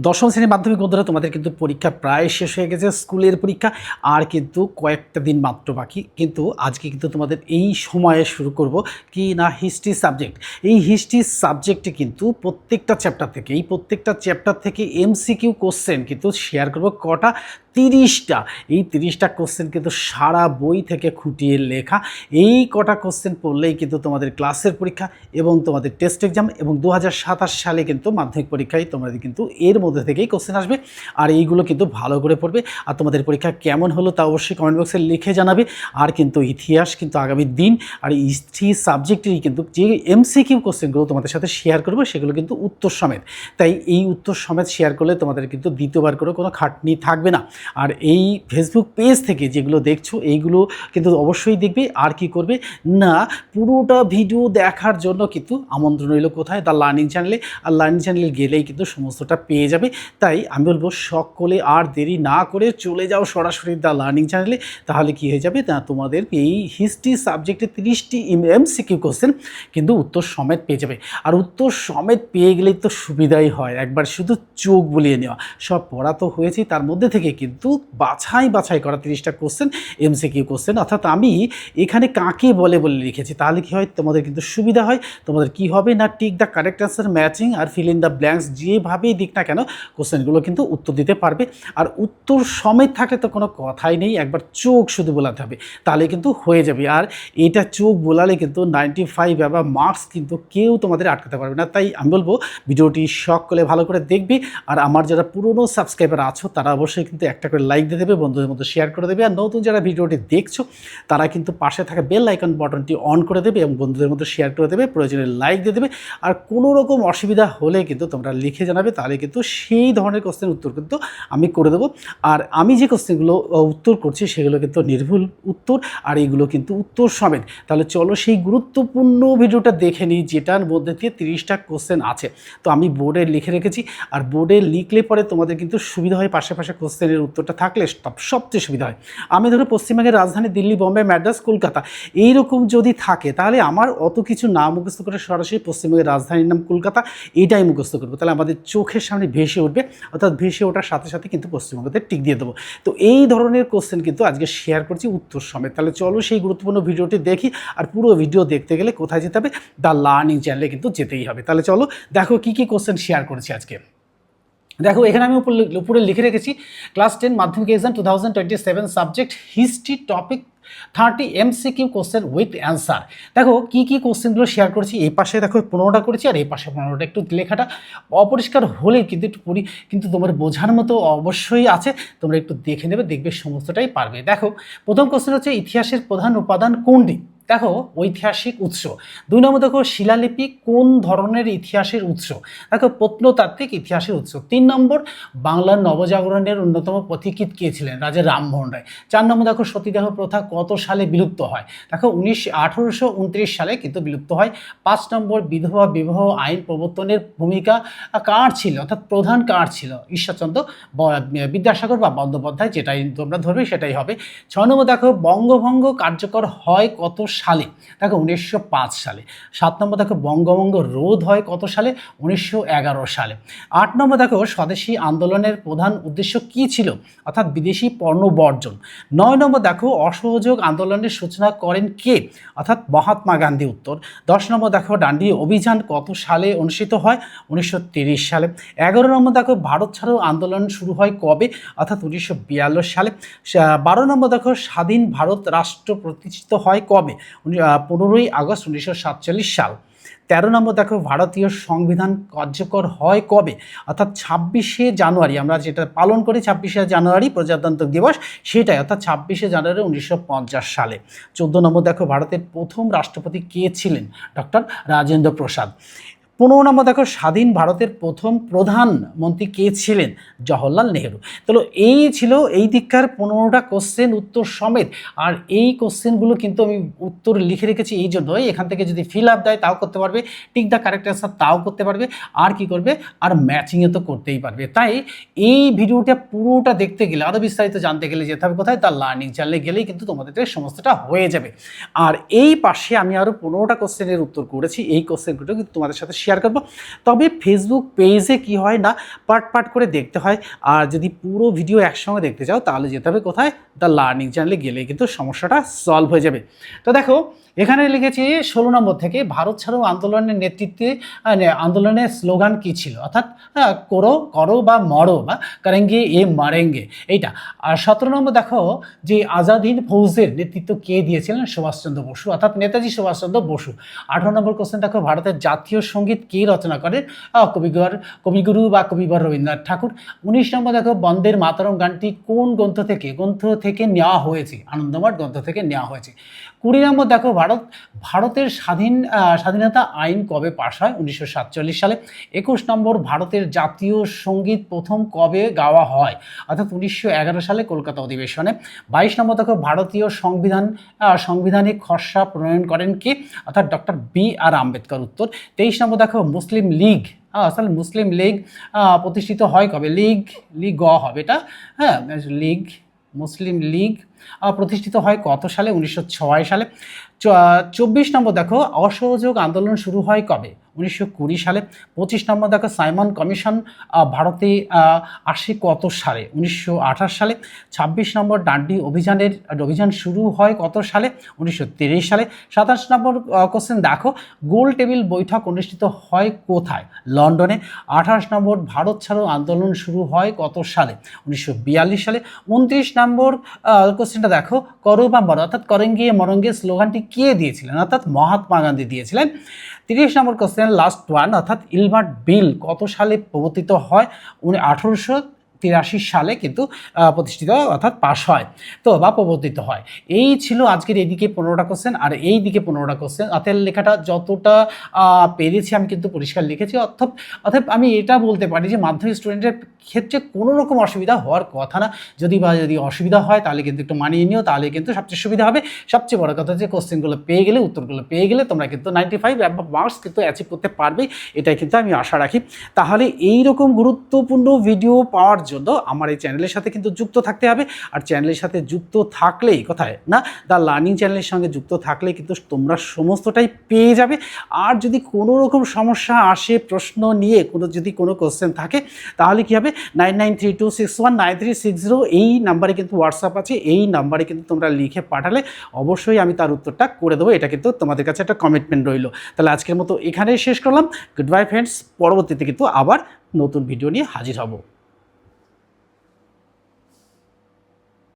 দশম শ্রেণীর মাধ্যমিক বন্ধুরা, তোমাদের কিন্তু পরীক্ষা প্রায় শেষ হয়ে গেছে। স্কুলের পরীক্ষা আর কিন্তু কয়েকটা দিন মাত্র বাকি। কিন্তু আজকে কিন্তু তোমাদের এই সময়ে শুরু করব কি না হিস্ট্রি সাবজেক্ট। এই হিস্ট্রি সাবজেক্টে কিন্তু প্রত্যেকটা চ্যাপ্টার থেকে এমসিকিউ কোশ্চেন কিন্তু শেয়ার করব। কটা? 30টা। এই 30টা কোশ্চেন কিন্তু সারা বই থেকে খুঁটিয়ে লেখা। এই কটা কোশ্চেন পড়লেই কিন্তু তোমাদের ক্লাসের পরীক্ষা এবং তোমাদের টেস্ট এক্সাম এবং 2027 সালে কিন্তু মাধ্যমিক পরীক্ষায় তোমাদের কিন্তু এর মধ্যে থেকেই কোশ্চেন আসবে। আর এইগুলো কিন্তু ভালো করে পড়বে। আর তোমাদের পরীক্ষা কেমন হলো তা অবশ্যই কমেন্ট বক্সে লিখে জানাবে। আর কিন্তু ইতিহাস কিন্তু আগামী দিন আর হিস্ট্রি সাবজেক্টেরই কিন্তু যে এমসিকিউ কোশ্চেনগুলো তোমাদের সাথে শেয়ার করবো সেগুলো কিন্তু উত্তর সমেত। তাই এই উত্তর সমেত শেয়ার করলে তোমাদের কিন্তু দ্বিতীয়বার করে কোনো খাটনি থাকবে না। আর এই ফেসবুক পেজ থেকে যেগুলো দেখছো এইগুলো কিন্তু অবশ্যই দেখবে। আর কি করবে না, পুরোটা ভিডিও দেখার জন্য কিন্তু আমন্ত্রণ রইল কোথায়? দ্য লার্নিং চ্যানেলে। আর লার্নিং চ্যানেলে গেলেই কিন্তু সমস্তটা পেয়ে যাবে। তাই আমি বলবো সকলে আর দেরি না করে চলে যাও সরাসরি দ্য লার্নিং চ্যানেলে। তাহলে কি হয়ে যাবে না, তোমাদের এই হিস্ট্রি সাবজেক্টে 30টি এমসিকিউ কোশ্চেন কিন্তু উত্তর সমেত পেয়ে যাবে। আর উত্তর সমেত পেয়ে গেলেই তো সুবিধাই হয়, একবার শুধু চোখ বুলিয়ে নেওয়া। সব পড়া তো হয়েছে, তার মধ্যে থেকে কিন্তু বাছাই করা 30টা কোশ্চেন এমসিকিউ কোশ্চেন। অর্থাৎ আমি এখানে কাকে বলে লিখেছি, তাহলে কি হয় তোমাদের কিন্তু সুবিধা হয়। তোমাদের কি হবে না, tick the correct answer, matching আর ফিল ইন দ্য ব্ল্যাঙ্কস, যেভাবেই দিক না কেন কোশ্চেনগুলো কিন্তু উত্তর দিতে পারবে। আর উত্তর সমেত থাকলে তো কোনো কথাই নেই, একবার চোখ শুধু বোলাতে হবে, তাহলে কিন্তু হয়ে যাবে। আর এটা চোখ বোলালে কিন্তু 95 বা মার্কস কিন্তু কেউ তোমাদের আটকাতে পারবে না। তাই আমি বলবো ভিডিওটি সকলে ভালো করে দেখবে। আর আমার যারা পুরনো সাবস্ক্রাইবার আছো তারা অবশ্যই কিন্তু একটা করে লাইক দিয়ে দেবে, বন্ধুদের মধ্যে শেয়ার করে দেবে। আর নতুন যারা ভিডিওটি দেখছো তারা কিন্তু পাশে থাকা বেল আইকন বাটনটি অন করে দেবে এবং বন্ধুদের মধ্যে শেয়ার করে দেবে, প্রয়োজনে লাইক দিয়ে দেবে। আর কোনো রকম অসুবিধা হলে কিন্তু তোমরা লিখে জানাবে, তাহলে কিন্তু সেই ধরনের কোশ্চেন উত্তর কিন্তু আমি করে দেবো। আর আমি যে কোশ্চেনগুলো উত্তর করছি সেগুলো কিন্তু নির্ভুল উত্তর, আর এইগুলো কিন্তু উত্তর সমেত। তাহলে চলো সেই গুরুত্বপূর্ণ ভিডিওটা দেখে নিই, যেটার মধ্যে দিয়ে 30টা কোশ্চেন আছে। তো আমি বোর্ডে লিখে রেখেছি, আর বোর্ডে লিখলে পরে তোমাদের কিন্তু সুবিধা হয়, পাশে কোশ্চেনের উত্তরটা থাকলে সবচেয়ে সুবিধা হয়। আমি ধরো পশ্চিমবঙ্গের রাজধানী দিল্লি, বোম্বে, ম্যাড্রাস, কলকাতা এইরকম যদি থাকে তাহলে আমার অত কিছু না মুখস্থ করে সরাসরি পশ্চিমবঙ্গের রাজধানীর নাম কলকাতা এটাই মুখস্থ করবো। তাহলে আমাদের চোখের সামনে ভেসে উঠবে, অর্থাৎ ভেসে ওঠার সাথে সাথে কিন্তু পশ্চিমবঙ্গতে টিক দিয়ে দেবো। তো এই ধরনের কোশ্চেন কিন্তু আজকে শেয়ার করছি উত্তর সমেত। তাহলে চলো সেই গুরুত্বপূর্ণ ভিডিওটি দেখি। আর পুরো ভিডিও দেখতে গেলে কোথায় যেতে হবে? দ্য লার্নিং চ্যানেলে কিন্তু যেতেই হবে। তাহলে চলো দেখো কী কী কোশ্চেন শেয়ার করেছি আজকে। দেখো এখানে আমি উপরে লিখে রেখেছি ক্লাস 10 মাধ্যমিক exam 2027 subject history, topic 30 MCQ question with answer. দেখো কী কী কোশ্চেনগুলো শেয়ার করেছি। এই পাশে দেখো 15টা করেছি, আর এই পাশে 15টা। একটু লেখাটা অপরিষ্কার হলেই কিন্তু একটু পড়ি, কিন্তু তোমার বোঝার মতো অবশ্যই আছে, তোমরা একটু দেখে নেবে, দেখবে সমস্তটাই পারবে। দেখো প্রথম কোশ্চেন হচ্ছে ইতিহাসের প্রধান উপাদান কোনটি? দেখো ঐতিহাসিক উৎস। 2 নম্বর দেখো শিলালিপি কোন ধরনের ইতিহাসের উৎস? দেখো প্রত্নতাত্ত্বিক ইতিহাসের উৎস। 3 নম্বর বাংলার নবজাগরণের অন্যতম পথিকৃৎ কে ছিলেন? রাজা রামমোহন রায়। 4 নম্বর দেখো সতীদাহ প্রথা কত সালে বিলুপ্ত হয়? দেখো 1829 সালে কিন্তু বিলুপ্ত হয়। 5 নম্বর বিধবা বিবাহ আইন প্রবর্তনের ভূমিকা কার ছিল, অর্থাৎ প্রধান কার ছিল? ঈশ্বরচন্দ্র বিদ্যাসাগর বা বন্দ্যোপাধ্যায়, যেটাই তোমরা ধরবে সেটাই হবে। 6 নম্বর দেখো বঙ্গভঙ্গ কার্যকর হয় কত সালে? দেখো 1905 সালে। 7 নম্বর দেখো বঙ্গভঙ্গ রোধ হয় কত সালে? 1911 সালে। 8 নম্বর দেখো স্বদেশী আন্দোলনের প্রধান উদ্দেশ্য কী ছিল? অর্থাৎ বিদেশি পণ্য বর্জন। 9 নম্বর দেখো অসহযোগ আন্দোলনের সূচনা করেন কে? অর্থাৎ মহাত্মা গান্ধী, উত্তর। 10 নম্বর দেখো ডান্ডি অভিযান কত সালে অনুষ্ঠিত হয়? 1930 সালে। 11 নম্বর দেখো ভারত ছাড়ো আন্দোলন শুরু হয় কবে? অর্থাৎ 1942 সালে। 12 নম্বর দেখো স্বাধীন ভারত রাষ্ট্র প্রতিষ্ঠিত হয় কবে? 15ই আগস্ট 1947 সাল। 13 নম্বর দেখো ভারতীয় সংবিধান কার্যকর হয় কবে? অর্থাৎ 26শে জানুয়ারি, আমরা যেটা পালন করি 26শে জানুয়ারি প্রজাতন্ত্র দিবস, সেটাই, অর্থাৎ 26শে জানুয়ারি 1950 সালে। 14 নম্বর দেখো ভারতের প্রথম রাষ্ট্রপতি কে ছিলেন? ডক্টর রাজেন্দ্র প্রসাদ। 15 নম্বর দেখো স্বাধীন ভারতের প্রথম প্রধানমন্ত্রী কে ছিলেন? জওহরলাল নেহেরু। তাহলে এই ছিল এই দিককার 15টা কোশ্চেন উত্তর সমেত। আর এই কোশ্চেনগুলো কিন্তু আমি উত্তর লিখে রেখেছি এই জন্যই, এখান থেকে যদি ফিল আপ দেয় তাও করতে পারবে, টিক দ্য কারেক্ট অ্যান্সার তাও করতে পারবে, আর কি করবে, আর ম্যাচিংয়ে তো করতেই পারবে। তাই এই ভিডিওটা পুরোটা দেখতে গেলে, আরও বিস্তারিত জানতে গেলে যেতে হবে কোথায়? তার লার্নিং চ্যানেলে গেলেই কিন্তু তোমাদের সমস্তটা হয়ে যাবে। আর এই পাশে আমি আরও 15টা কোশ্চেনের উত্তর করেছি, এই কোশ্চেনগুলো কিন্তু তোমাদের সাথে শেয়ার করব। তবে ফেসবুক পেজে কি হয় না, পার্ট পার্ট করে দেখতে হয়। আর যদি পুরো ভিডিও একসঙ্গে দেখতে চাও তাহলে যেতে হবে কোথায়, দ্য লার্নিং চ্যানেলে গেলে কিন্তু সমস্যাটা সলভ হয়ে যাবে। তো দেখো এখানে লিখেছি 16 নম্বর থেকে ভারত ছাড়ো আন্দোলনের নেতৃত্বে আন্দোলনের স্লোগান কী ছিল, অর্থাৎ করো করো বা মরো বা করেঙ্গে এ মারেঙ্গে এইটা। আর 17 নম্বর দেখো যে আজাদ হিন্দ ফৌজের নেতৃত্ব কে দিয়েছিলেন, সুভাষচন্দ্র বসু, অর্থাৎ নেতাজি সুভাষচন্দ্র বসু। 18 নম্বর কোশ্চেন দেখো ভারতের জাতীয় সঙ্গীত কে রচনা করেন, কবিগুরু বা কবিবর রবীন্দ্রনাথ ঠাকুর। 19 নম্বর দেখো বন্দের মাতরম গানটি কোন গ্রন্থ থেকে নেওয়া হয়েছে, আনন্দমঠ গ্রন্থ থেকে নেওয়া হয়েছে। 20 নম্বর দেখো ভারতের স্বাধীনতা আইন কবে পাশ হয়, 1947 সালে। 21 নম্বর ভারতের জাতীয় সঙ্গীত প্রথম কবে গাওয়া হয়, অর্থাৎ 1911 সালে কলকাতা অধিবেশনে। 22 নম্বর দেখো ভারতীয় সাংবিধানিক খসড়া প্রণয়ন করেন কে, অর্থাৎ ডক্টর বি.আর. আম্বেদকর উত্তর। 23 নম্বর দেখো মুসলিম লীগ প্রতিষ্ঠিত হয় কবে, লিগ হবে এটা, হ্যাঁ মুসলিম লীগ প্রতিষ্ঠিত হয় কত সালে, 1906 সালে। 24 নম্বর দেখো অসহযোগ আন্দোলন শুরু হয় কবে, 1920 সালে। 25 নম্বর দেখো সাইমন কমিশন ভারতে আসে কত সালে, 1928 সালে। 26 নম্বর ডান্ডি অভিযান শুরু হয় কত সালে, 1930 সালে। 27 নম্বর কোশ্চেন দেখো গোল টেবিল বৈঠক অনুষ্ঠিত হয় কোথায়, লন্ডনে। 28 নম্বর ভারত ছাড়ো আন্দোলন শুরু হয় কত সালে, 1942 সালে। 29 নম্বর কোশ্চেনটা দেখো করো বা মরো অর্থাৎ করেঙ্গে মরঙ্গে স্লোগানটি কে দিয়েছিলেন, অর্থাৎ মহাত্মা গান্ধী দিয়েছিলেন। 30 নম্বর কোশ্চেন লাস্ট ওয়ান, অর্থাৎ ইলবার্ট বিল কত সালে প্রবর্তিত হয়, 1883 সালে কিন্তু প্রতিষ্ঠিত অর্থাৎ পাশ হয় তো বা প্রবর্তিত হয়। এই ছিল আজকের এইদিকে 15টা কোশ্চেন আর এই দিকে 15টা কোশ্চেন। অর্থাৎ লেখাটা যতটা পেরেছি আমি কিন্তু পরিষ্কার লিখেছি। অর্থাৎ আমি এটা বলতে পারি যে মাধ্যমিক স্টুডেন্টের ক্ষেত্রে কোনো রকম অসুবিধা হওয়ার কথা না। যদি অসুবিধা হয় তাহলে কিন্তু একটু মানিয়ে নিও, তাহলে কিন্তু সবচেয়ে সুবিধা হবে। সবচেয়ে বড় কথা যে কোশ্চেনগুলো পেয়ে গেলে, উত্তরগুলো পেয়ে গেলে তোমরা কিন্তু 95 মার্কস কিন্তু অ্যাচিভ করতে পারবে, এটাই কিন্তু আমি আশা রাখি। তাহলে এই রকম গুরুত্বপূর্ণ ভিডিও পাওয়ার জন্য আমার এই চ্যানেলের সাথে কিন্তু যুক্ত থাকতে হবে। আর চ্যানেলের সাথে যুক্ত থাকলেই কোথায় না, দ্য লার্নিং চ্যানেলের সঙ্গে যুক্ত থাকলে কিন্তু তোমরা সমস্তটাই পেয়ে যাবে। আর যদি কোনো রকম সমস্যা আসে, প্রশ্ন নিয়ে যদি কোনো কোশ্চেন থাকে তাহলে কী হবে, 9932619360 এই নাম্বারে কিন্তু হোয়াটসঅ্যাপ আছে, এই নাম্বারে কিন্তু তোমরা লিখে পাঠালে অবশ্যই আমি তার উত্তরটা করে দেবো। এটা কিন্তু তোমাদের কাছে একটা কমিটমেন্ট রইল। তাহলে আজকের মতো এখানেই শেষ করলাম। গুড বাই ফ্রেন্ডস, পরবর্তীতে কিন্তু আবার নতুন ভিডিও নিয়ে হাজির হব।